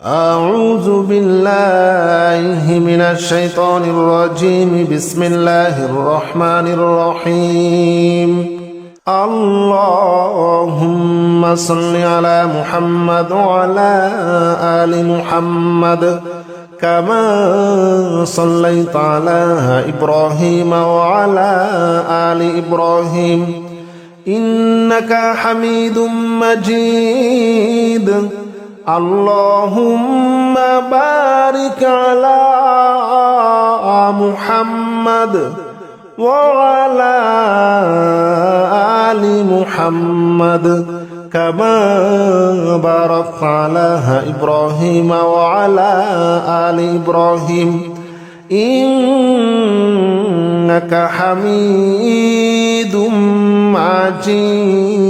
أعوذ بالله من الشيطان الرجيم. بسم الله الرحمن الرحيم. اللهم صل على محمد وعلى آل محمد كما صليت على إبراهيم وعلى آل إبراهيم إنك حميد مجيد. اللهم بارك على محمد وعلى آل محمد كما باركت على إبراهيم وعلى آل إبراهيم إنك حميد مجيد.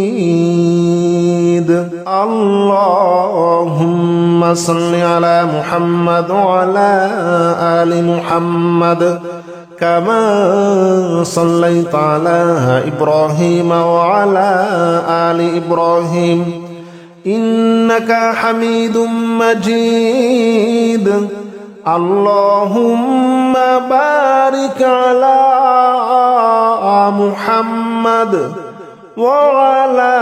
اللهم صل على محمد وعلى آل محمد كما صليت على إبراهيم وعلى آل إبراهيم إنك حميد مجيد. اللهم بارك على محمد وعلى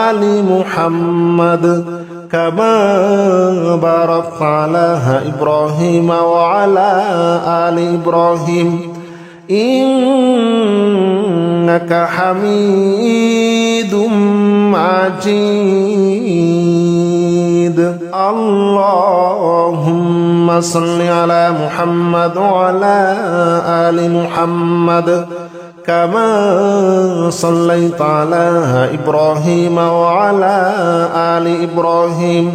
آل محمد كما باركت على إبراهيم وعلى آل إبراهيم إنك حميد مجيد. اللهم صل على محمد وعلى آل محمد كما صليت على إبراهيم وعلى آل إبراهيم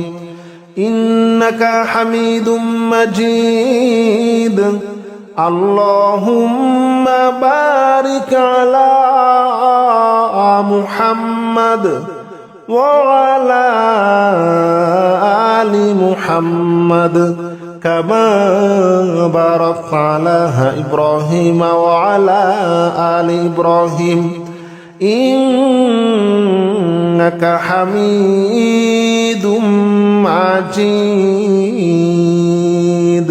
إنك حميد مجيد. اللهم بارك على محمد وعلى آل محمد كما باركت على إبراهيم وعلى آل إبراهيم إنك حميد مجيد.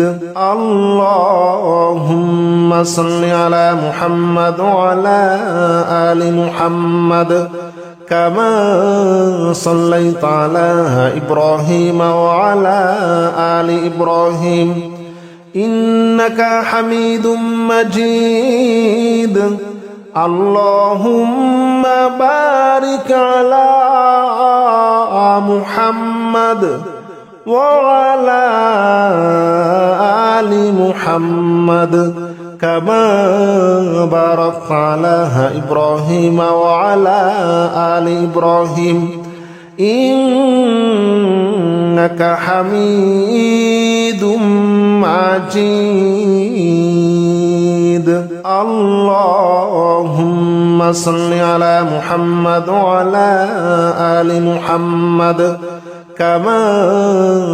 اللهم صل على محمد وعلى آل محمد كما صليت على إبراهيم وعلى آل إبراهيم إنك حميد مجيد. اللهم بارك على محمد وعلى آل محمد كما باركت على إبراهيم وعلى آل إبراهيم إنك حميد مجيد. اللهم صل على محمد وعلى آل محمد كما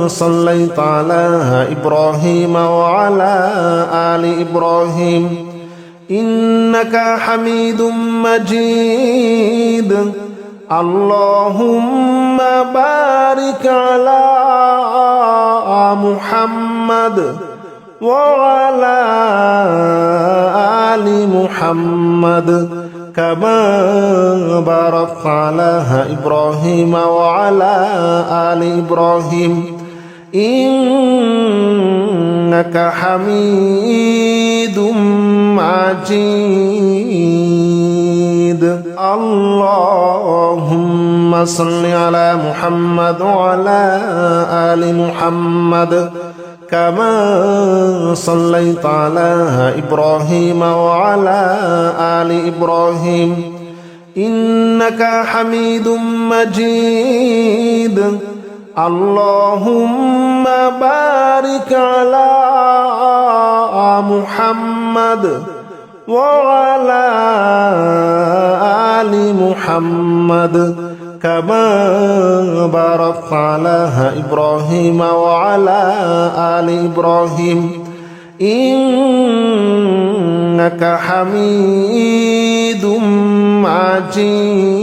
صليت على إبراهيم وعلى آل إبراهيم إنك حميد مجيد. اللهم بارك على محمد وعلى آل محمد كما باركت على إبراهيم وعلى آل إبراهيم إنك حميد مجيد. اللهم صل على محمد وعلى آل محمد كما صليت على إبراهيم وعلى آل إبراهيم إنك حميد مجيد. اللهم بارك على محمد وعلى آل محمد كما باركت على إبراهيم وعلى آل إبراهيم إنك حميد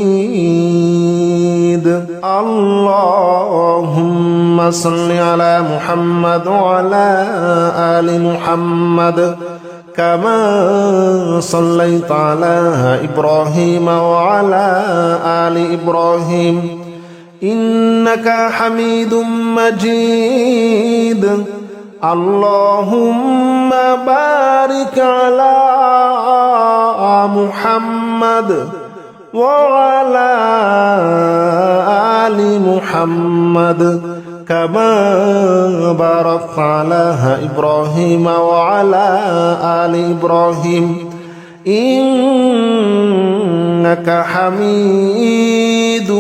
مجيد. اللهم صل على محمد وعلى آل محمد كما صليت على إبراهيم وعلى آل إبراهيم إنك حميد مجيد اللهم بارك على محمد وعلى آل محمد كما باركت على إبراهيم وعلى آل إبراهيم إنك حميد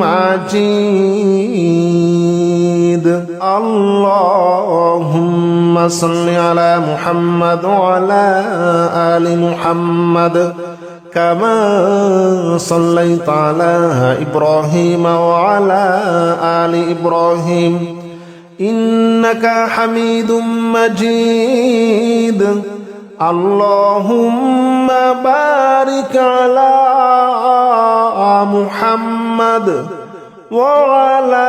مجيد اللهم صل على محمد وعلى آل محمد كما صليت على إبراهيم وعلى آل إبراهيم إنك حميد مجيد اللهم بارك على محمد وعلى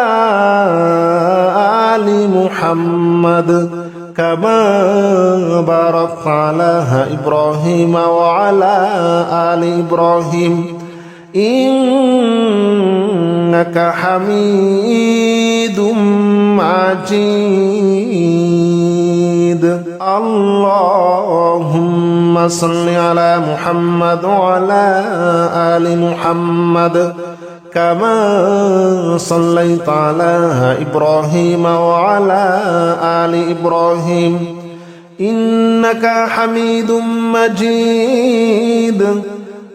آل محمد كما باركت على إبراهيم وعلى آل إبراهيم إنك حميد مجيد اللهم صل على محمد وعلى آل محمد كما صليت على إبراهيم وعلى آل إبراهيم إنك حميد مجيد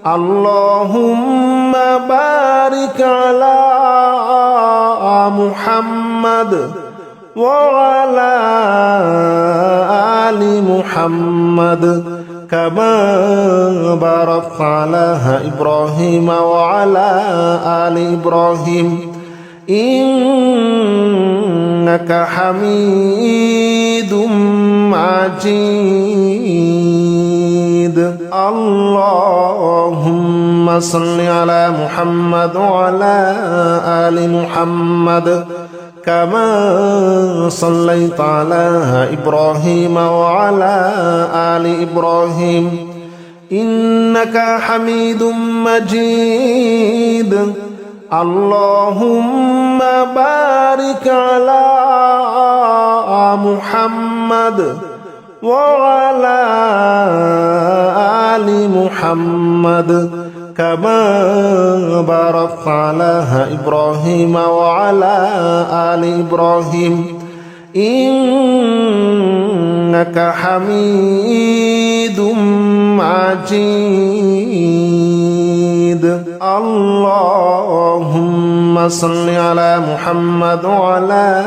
اللهم بارك على محمد وعلى آل محمد كما باركت على إبراهيم وعلى آل إبراهيم إنك حميد مجيد اللهم صل على محمد وعلى آل محمد كما صليت على إبراهيم وعلى آل إبراهيم إنك حميد مجيد اللهم بارك على محمد وعلى آل محمد كما باركت على إبراهيم وعلى آل إبراهيم إنك حميد مجيد اللهم صل على محمد وعلى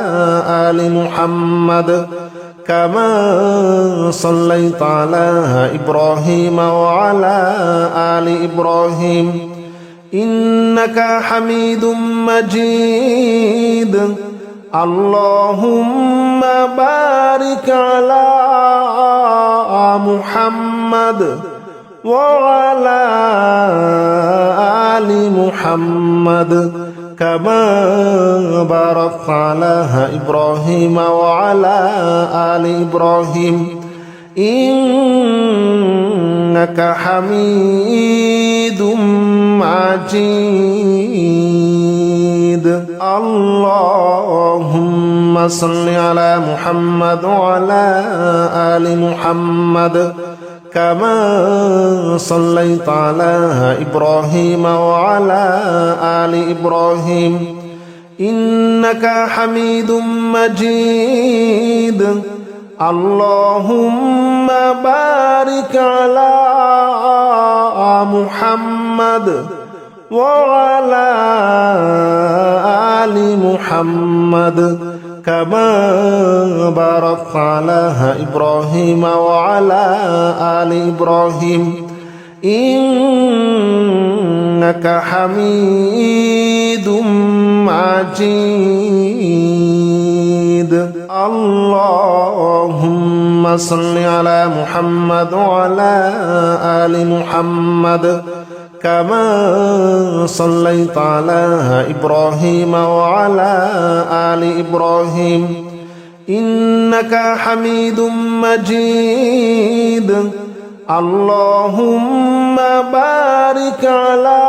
آل محمد كما صليت على إبراهيم وعلى آل إبراهيم إنك حميد مجيد اللهم بارك على محمد وعلى آل محمد كما باركت على إبراهيم وعلى آل إبراهيم إنك حميد مجيد اللهم صل على محمد وعلى آل محمد كما صليت على إبراهيم وعلى آل إبراهيم إنك حميد مجيد اللهم بارك على محمد وعلى آل محمد كما باركت على إبراهيم وعلى آل إبراهيم إنك حميد مجيد اللهم صل على محمد وعلى آل محمد كما صليت على إبراهيم وعلى آل إبراهيم إنك حميد مجيد اللهم بارك على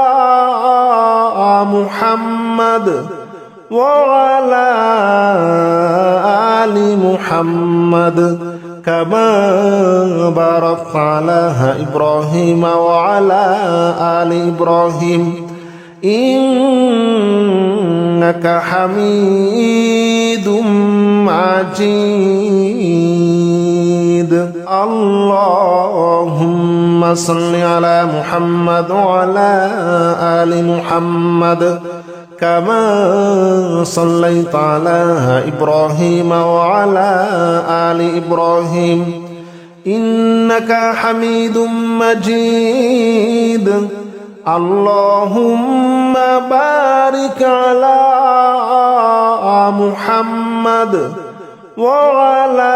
محمد وعلى آل محمد كما باركت على إبراهيم وعلى آل إبراهيم إنك حميد مجيد اللهم صل على محمد وعلى آل محمد كما صليت على إبراهيم وعلى آل إبراهيم إنك حميد مجيد اللهم بارك على محمد وعلى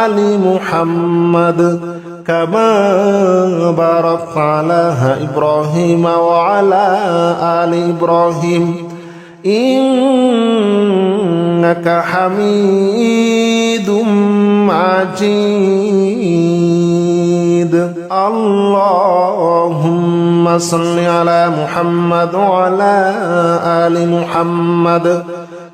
آل محمد كما باركت على إبراهيم وعلى آل إبراهيم إنك حميد مجيد اللهم صل على محمد وعلى آل محمد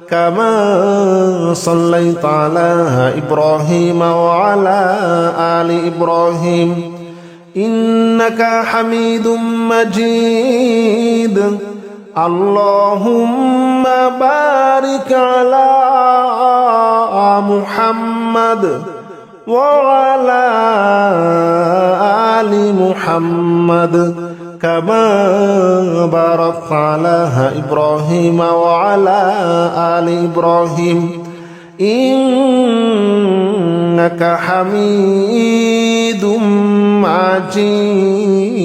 كما صليت على إبراهيم وعلى آل إبراهيم إنك حميد مجيد اللهم بارك على محمد وعلى آل محمد كما باركت على إبراهيم وعلى آل إبراهيم إنك حميد مجيد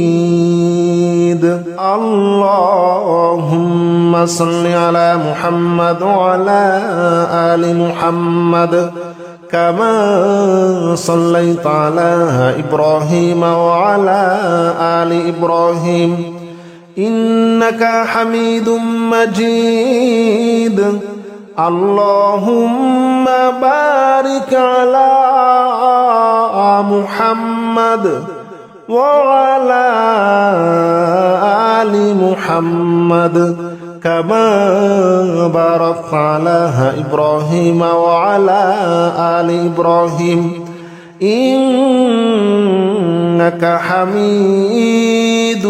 اللهم صل على محمد وعلى آل محمد كما صليت على إبراهيم وعلى آل إبراهيم إنك حميد مجيد اللهم بارك على محمد وعلى آل محمد كما باركت على إبراهيم وعلى آل إبراهيم إنك حميد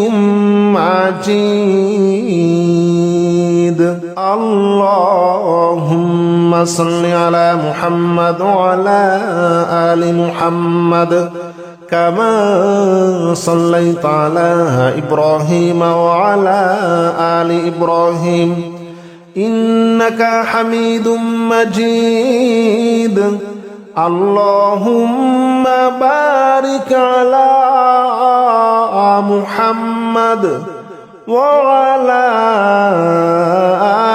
مجيد اللهم صل على محمد وعلى آل محمد كما صليت على إبراهيم وعلى آل إبراهيم إنك حميد مجيد اللهم بارك على محمد وعلى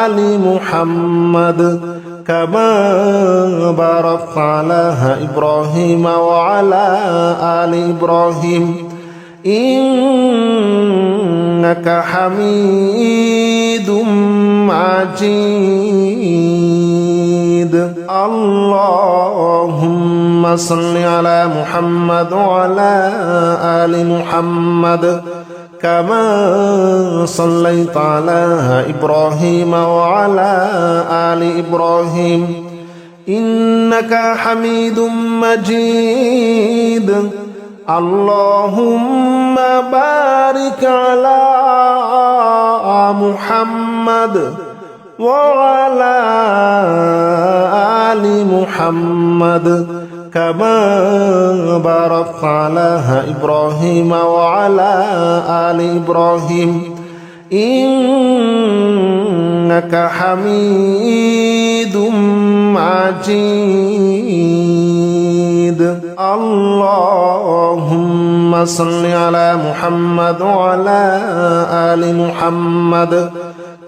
آل محمد كما باركت على إبراهيم وعلى آل إبراهيم إنك حميد مجيد اللهم صل على محمد وعلى آل محمد كما صليت على إبراهيم وعلى آل إبراهيم إنك حميد مجيد اللهم بارك على محمد وعلى آل محمد كما باركت على إبراهيم وعلى آل إبراهيم إنك حميد مجيد اللهم صل على محمد وعلى آل محمد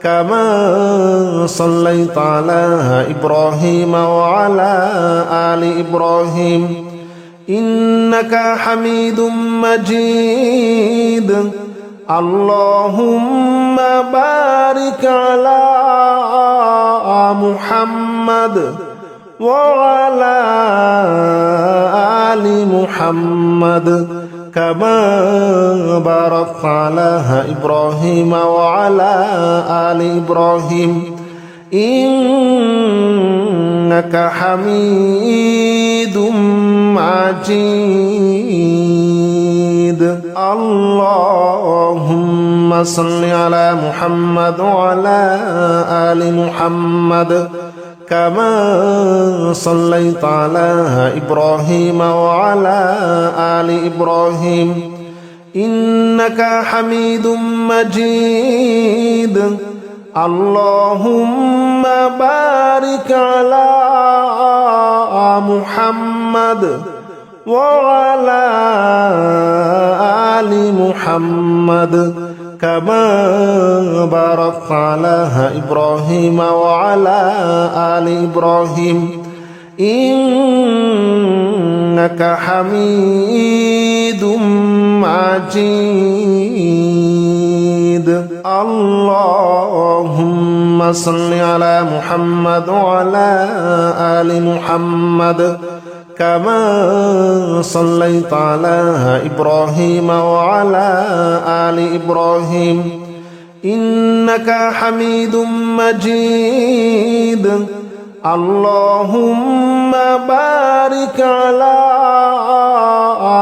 كما صليت على إبراهيم وعلى آل إبراهيم إنك حميد مجيد اللهم بارك على محمد وعلى آل محمد كما باركت على إبراهيم وعلى آل إبراهيم إنك حميد مجيد اللهم صل على محمد وعلى آل محمد كما صليت على إبراهيم وعلى آل إبراهيم إنك حميد مجيد اللهم بارك على محمد وعلى آل محمد كما باركت على إبراهيم وعلى آل إبراهيم إنك حميد مجيد اللهم صل على محمد وعلى آل محمد كما صليت على إبراهيم وعلى آل إبراهيم إنك حميد مجيد اللهم بارك على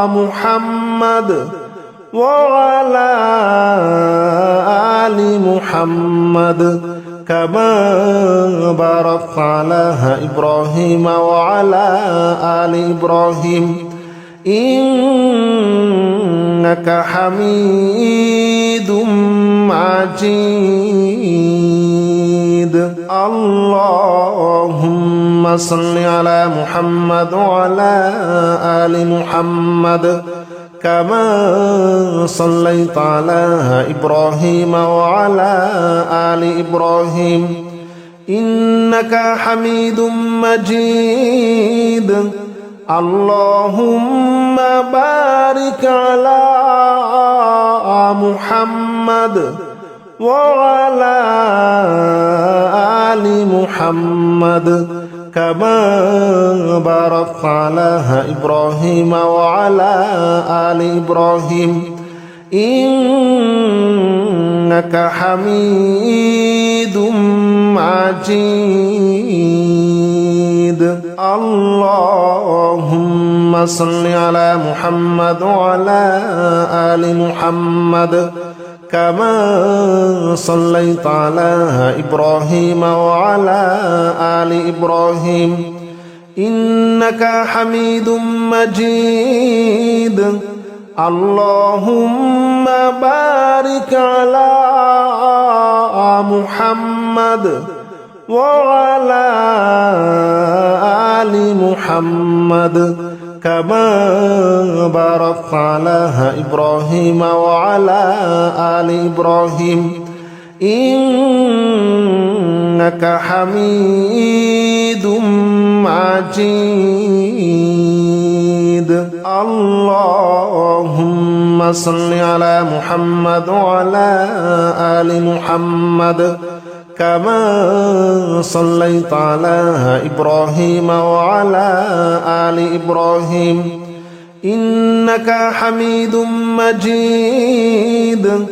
محمد وعلى آل محمد كما باركت على إبراهيم وعلى آل إبراهيم إنك حميد مجيد اللهم صل على محمد وعلى آل محمد كما صليت على إبراهيم وعلى آل إبراهيم إنك حميد مجيد اللهم بارك على محمد وعلى آل محمد كما باركت على إبراهيم وعلى آل إبراهيم إنك حميد مجيد اللهم صل على محمد وعلى آل محمد كما صليت على إبراهيم وعلى آل إبراهيم إنك حميد مجيد اللهم بارك على محمد وعلى آل محمد كما باركت على إبراهيم وعلى آل إبراهيم إنك حميد مجيد اللهم صل على محمد وعلى آل محمد كما صليت على إبراهيم وعلى آل إبراهيم إنك حميد مجيد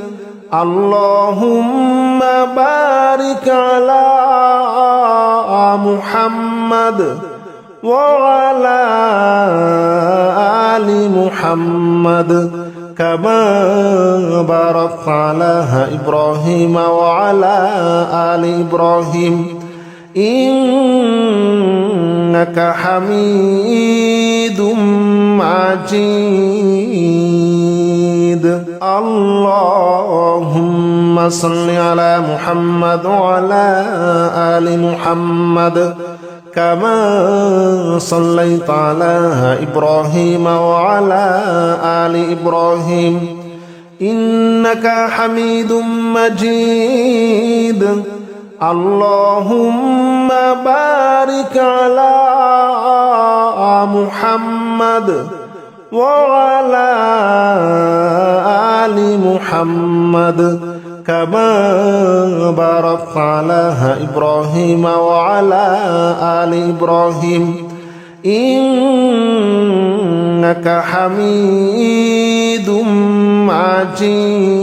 اللهم بارك على محمد وعلى آل محمد كما باركت على إبراهيم وعلى آل إبراهيم إنك حميد مجيد اللهم صل على محمد وعلى آل محمد كما صليت على إبراهيم وعلى آل إبراهيم إنك حميد مجيد اللهم بارك على محمد وعلى آل محمد كما باركت على إبراهيم وعلى آل إبراهيم إنك حميد مجيد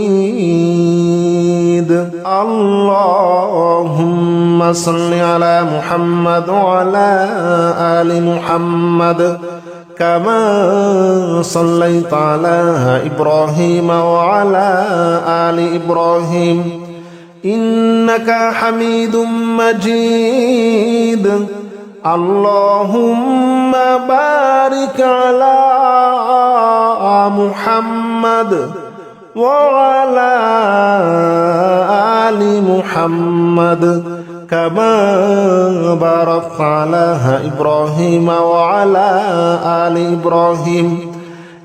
اللهم صل على محمد وعلى آل محمد كما صليت على إبراهيم وعلى آل إبراهيم إنك حميد مجيد اللهم بارك على محمد وعلى آل محمد كما باركت على إبراهيم وعلى آل إبراهيم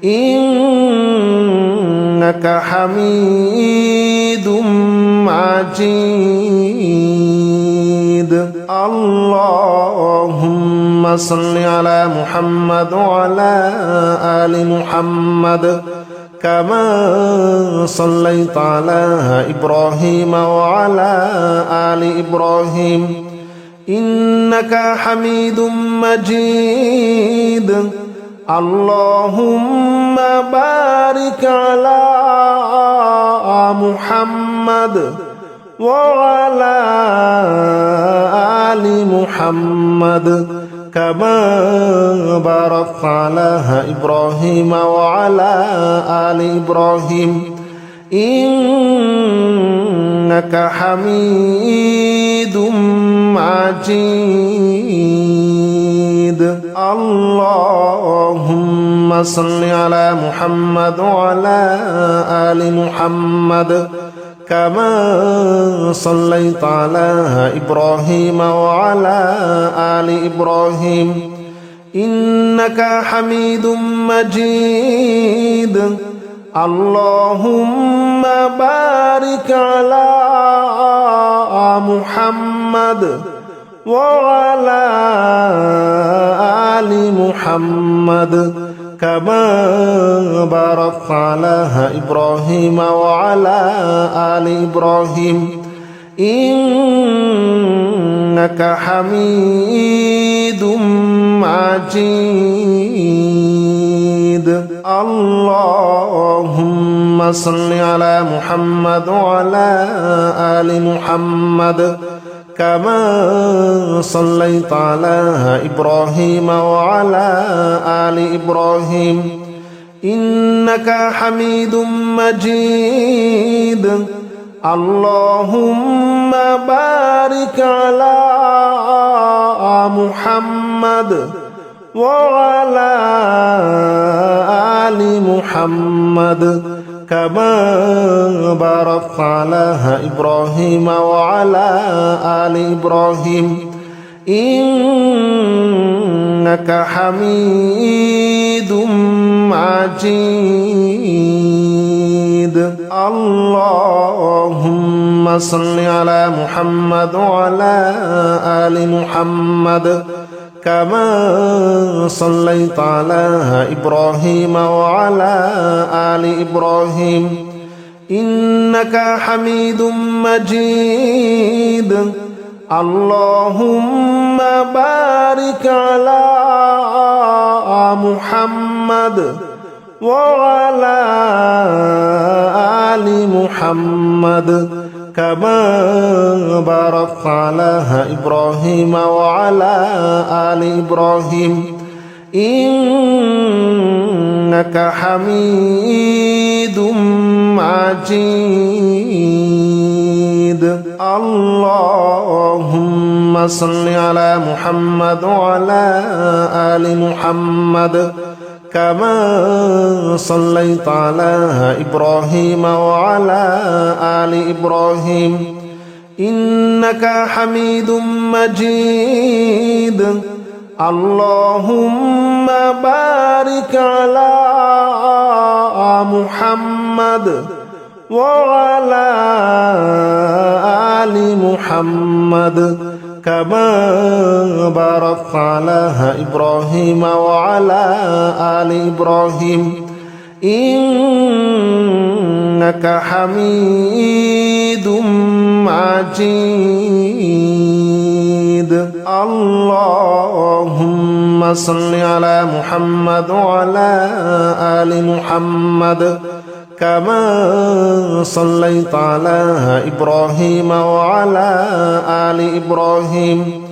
إنك حميد مجيد اللهم صل على محمد وعلى آل محمد كما صليت على إبراهيم وعلى آل إبراهيم إنك حميد مجيد اللهم بارك على محمد وعلى آل محمد كما باركت على إبراهيم وعلى آل إبراهيم إنك حميد مجيد اللهم صل على محمد وعلى آل محمد كما صليت على إبراهيم وعلى آل إبراهيم إنك حميد مجيد اللهم بارك على محمد وعلى آل محمد كما باركت على إبراهيم وعلى آل إبراهيم إنك حميد مجيد اللهم صل على محمد وعلى آل محمد كما صليت على إبراهيم وعلى آل إبراهيم إنك حميد مجيد اللهم بارك على محمد وعلى آل محمد كما باركت على إبراهيم وعلى آل إبراهيم إنك حميد مجيد اللهم صل على محمد وعلى آل محمد كما صليت على إبراهيم وعلى آل إبراهيم إنك حميد مجيد اللهم بارك على محمد وعلى آل محمد كما باركت على إبراهيم وعلى آل إبراهيم إنك حميد مجيد اللهم صل على محمد وعلى آل محمد كما صليت على إبراهيم وعلى آل إبراهيم إنك حميد مجيد اللهم بارك على محمد وعلى آل محمد كما باركت على إبراهيم وعلى آل إبراهيم إنك حميد مجيد اللهم صل على محمد وعلى آل محمد كما صليت على إبراهيم وعلى آل إبراهيم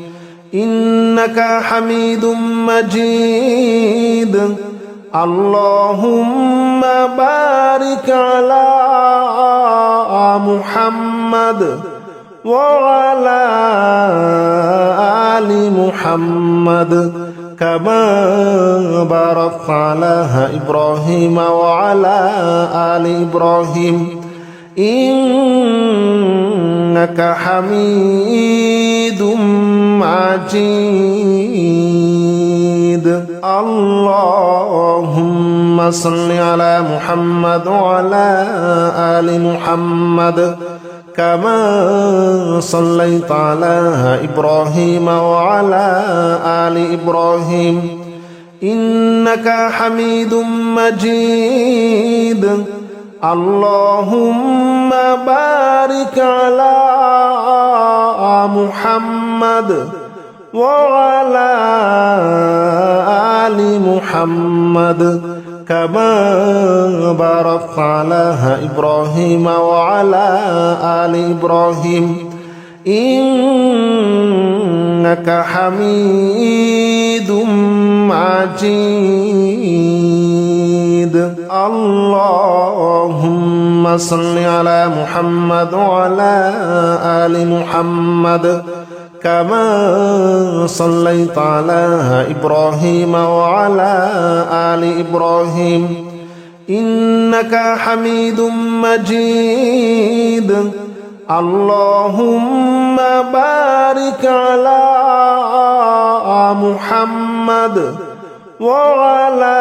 إنك حميد مجيد اللهم بارك على محمد وعلى آل محمد كما باركت على إبراهيم وعلى آل إبراهيم إنك حميد مجيد اللهم صل على محمد وعلى آل محمد كما صليت على إبراهيم وعلى آل إبراهيم إنك حميد مجيد اللهم بارك على محمد وعلى آل محمد كما باركت على إبراهيم وعلى آل إبراهيم إنك حميد مجيد اللهم صل على محمد وعلى آل محمد كما صليت على إبراهيم وعلى آل إبراهيم إنك حميد مجيد اللهم بارك على محمد وعلى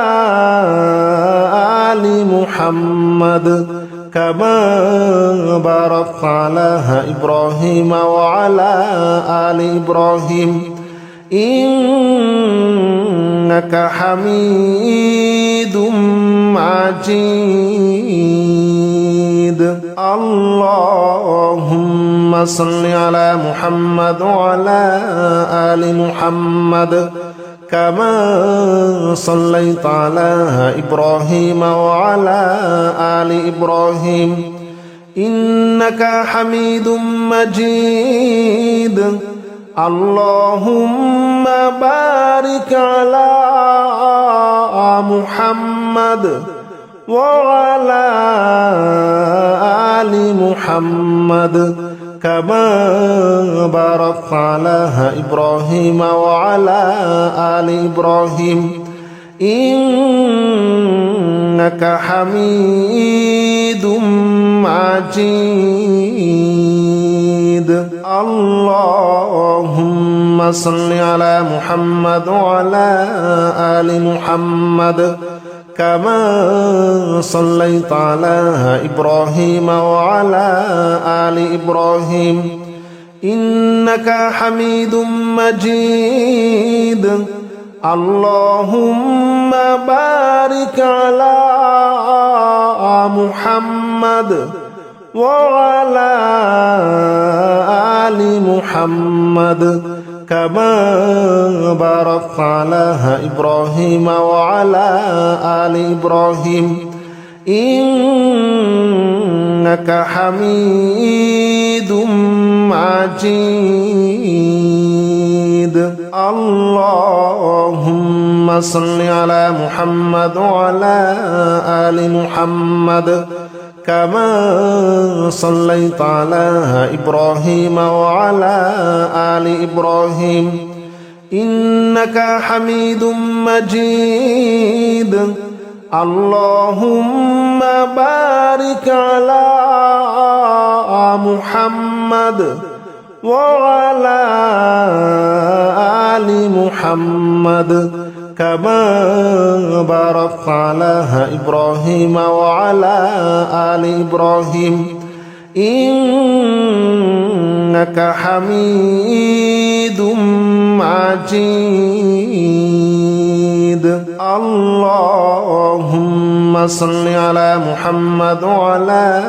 آل محمد كما باركت على إبراهيم وعلى آل إبراهيم إنك حميد مجيد اللهم صل على محمد وعلى آل محمد كما صليت على إبراهيم وعلى آل إبراهيم إنك حميد مجيد اللهم بارك على محمد وعلى آل محمد كما باركت على إبراهيم وعلى آل إبراهيم إنك حميد مجيد اللهم صل على محمد وعلى آل محمد كما صليت على إبراهيم وعلى آل إبراهيم إنك حميد مجيد اللهم بارك على محمد وعلى آل محمد كما باركت على إبراهيم وعلى آل إبراهيم إنك حميد مجيد اللهم صل على محمد وعلى آل محمد كما صليت على إبراهيم وعلى آل إبراهيم إنك حميد مجيد اللهم بارك على محمد وعلى آل محمد كما باركت على إبراهيم وعلى آل إبراهيم إنك حميد مجيد اللهم صل على محمد وعلى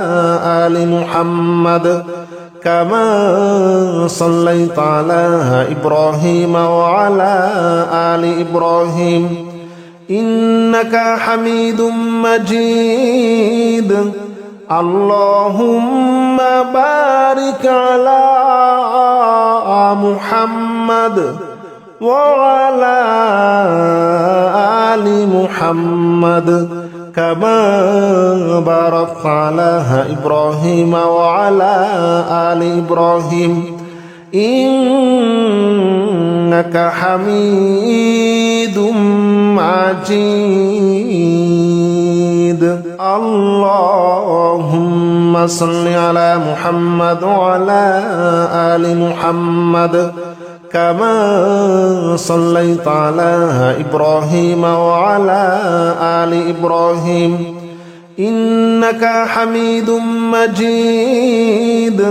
آل محمد كما صليت على إبراهيم وعلى آل إبراهيم إنك حميد مجيد اللهم بارك على محمد وعلى آل محمد كما باركت على إبراهيم وعلى آل إبراهيم إنك حميد مجيد اللهم صل على محمد وعلى آل محمد كما صليت على إبراهيم وعلى آل إبراهيم إنك حميد مجيد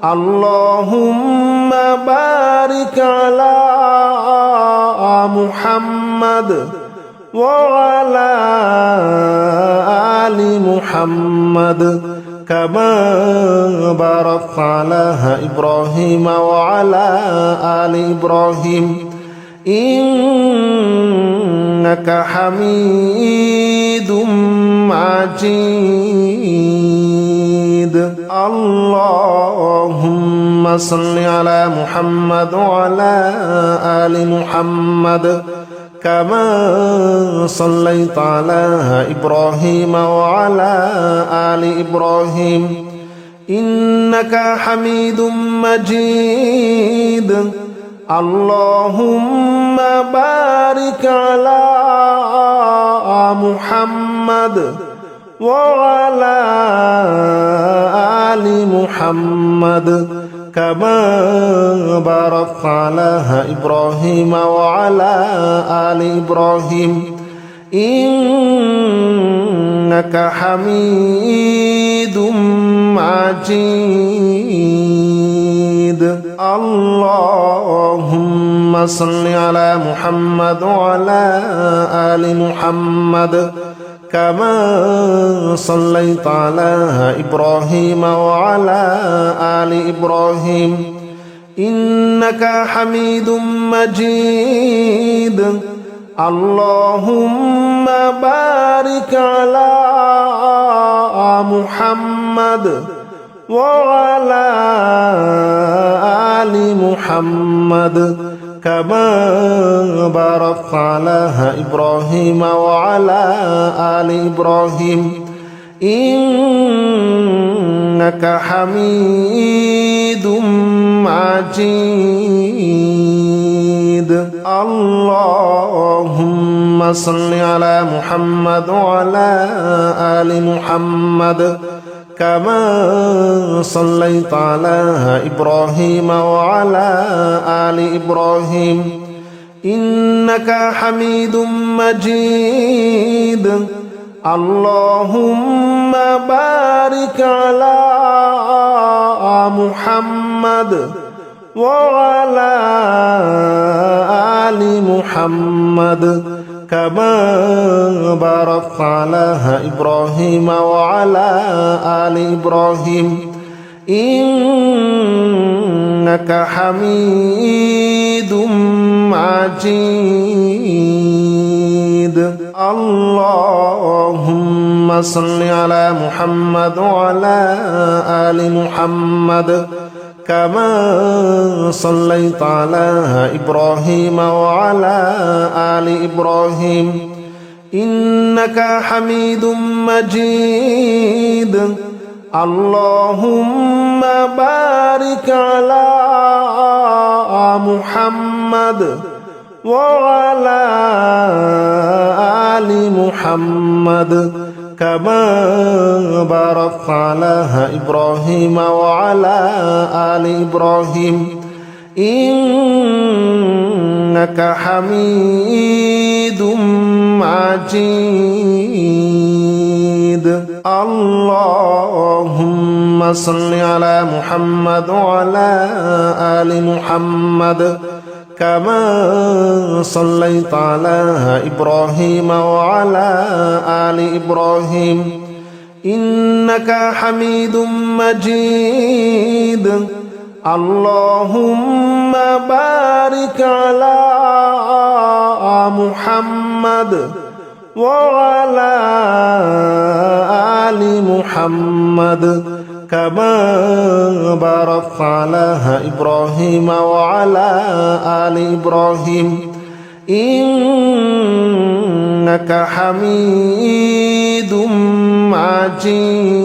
اللهم بارك على محمد وعلى آل محمد كما باركت على إبراهيم وعلى آل إبراهيم إنك حميد مجيد اللهم صل على محمد وعلى آل محمد كما صليت على إبراهيم وعلى آل إبراهيم إنك حميد مجيد اللهم بارك على محمد وعلى آل محمد كما باركت على إبراهيم وعلى آل إبراهيم إنك حميد مجيد اللهم صل على محمد وعلى آل محمد كما صليت على إبراهيم وعلى آل إبراهيم إنك حميد مجيد اللهم بارك على محمد وعلى آل محمد كما باركت على إبراهيم وعلى آل إبراهيم إنك حميد مجيد اللهم صل على محمد وعلى آل محمد كما صليت على إبراهيم وعلى آل إبراهيم إنك حميد مجيد اللهم بارك على محمد وعلى آل محمد كما باركت على إبراهيم وعلى آل إبراهيم إنك حميد مجيد اللهم صل على محمد وعلى آل محمد كما صليت على إبراهيم وعلى آل إبراهيم إنك حميد مجيد اللهم بارك على محمد وعلى آل محمد كما باركت على إبراهيم وعلى آل إبراهيم إنك حميد مجيد اللهم صل على محمد وعلى آل محمد كما صليت على إبراهيم وعلى آل إبراهيم إنك حميد مجيد اللهم بارك على محمد وعلى آل محمد كما باركت على إبراهيم وعلى آل إبراهيم إنك حميد مجيد